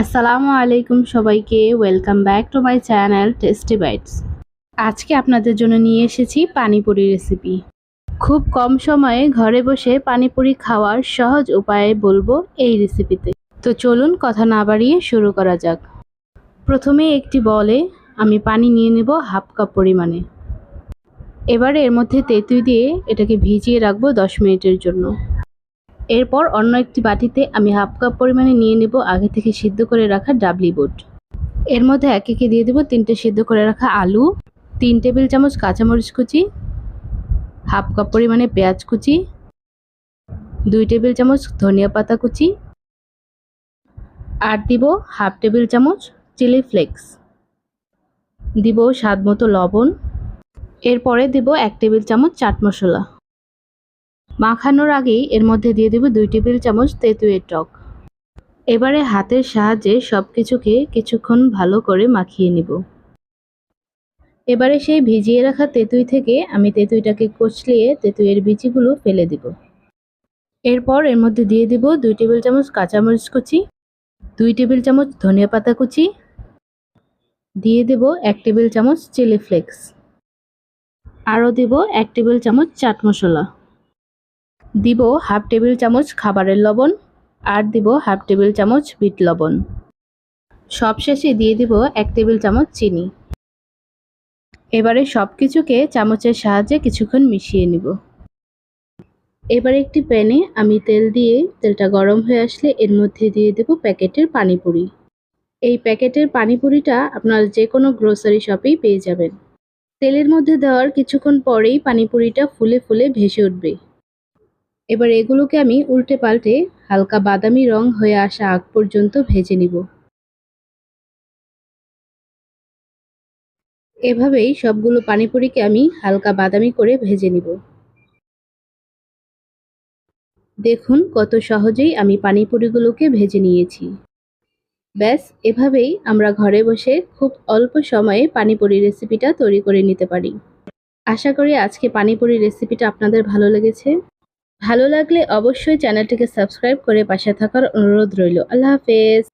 আসসালামু আলাইকুম সবাইকে, welcome back to my channel tasty bites. আজকে আপনাদের জন্য নিয়ে এসেছি পানিপুরি রেসিপি। খুব কম সময়ে ঘরে বসে পানিপুরি খাওয়ার সহজ উপায় বলবো এই রেসিপিতে। তো চলুন কথা না বাড়িয়ে শুরু করা যাক। প্রথমে একটি বলে আমি পানি নিয়ে নেব হাফ কাপ পরিমাণে। এবারে এর মধ্যে তেঁতুল দিয়ে এটাকে ভিজিয়ে রাখবো 10 মিনিটের জন্য। এরপর অন্য একটি বাটিতে আমি হাফ কাপ পরিমাণে নিয়ে নেব আগে থেকে সিদ্ধ করে রাখা ডাবলি বুট। এর মধ্যে এক একে দিয়ে দেবো 3টে সিদ্ধ করে রাখা আলু, 3 টেবিল চামচ কাঁচামরিচ কুচি, হাফ কাপ পরিমাণে পেঁয়াজ কুচি, 2 টেবিল চামচ ধনিয়া পাতা কুচি, আর দিব হাফ টেবিল চামচ চিলি ফ্লেক্স, দিব স্বাদ মতো লবণ। এরপরে দিব 1 টেবিল চামচ চাট মশলা। মাখানোর আগেই এর মধ্যে দিয়ে দেব 2 টেবিল চামচ তেঁতুলের টক। এবারে হাতের সাহায্যে সব কিছুকে কিছুক্ষণ ভালো করে মাখিয়ে নিব। এবারে সেই ভিজিয়ে রাখা তেঁতুল থেকে আমি তেঁতুলটাকে কচলিয়ে তেঁতুলের বিচিগুলো ফেলে দিব। এরপর এর মধ্যে দিয়ে দিব 2 টেবিল চামচ কাঁচামরিচ কুচি, 2 টেবিল চামচ ধনিয়া পাতা কুচি, দিয়ে দেব 1 টেবিল চামচ চিলি ফ্লেক্স, আরও দিব 1 টেবিল চামচ চাট মশলা, দিব হাফ টেবিল চামচ খাবারের লবণ, আর দিব হাফ টেবিল চামচ বিট লবণ। সবশেষে দিয়ে দিব 1 টেবিল চামচ চিনি। এবারে সব কিছুকে চামচের সাহায্যে কিছুক্ষণ মিশিয়ে নিব। এবারে একটি প্যানে আমি তেল দিয়ে তেলটা গরম হয়ে আসলে এর মধ্যে দিয়ে দেব প্যাকেটের পানিপুরি। এই প্যাকেটের পানিপুরিটা আপনারা যে কোনো গ্রোসারি শপেই পেয়ে যাবেন। তেলের মধ্যে দেওয়ার কিছুক্ষণ পরেই পানিপুরিটা ফুলে ফুলে ভেসে উঠবে। এবার এগুলোকে আমি উল্টে পাল্টে হালকা বাদামি রং হয়ে আসা আগ পর্যন্ত ভেজে নিব। এভাবেই সবগুলো পানিপুরিকে আমি হালকা বাদামি করে ভেজে নিব। দেখুন কত সহজেই আমি পানিপুরিগুলোকে ভেজে নিয়েছি। ব্যাস এভাবেই আমরা ঘরে বসে খুব অল্প সময়ে পানিপুরি রেসিপিটা তৈরি করে নিতে পারি। আশা করি আজকে পানিপুরি রেসিপিটা আপনাদের ভালো লেগেছে। ভালো লাগলে অবশ্যই চ্যানেলটিকে সাবস্ক্রাইব করে পাশে থাকার অনুরোধ রইল। আল্লাহ হাফেজ।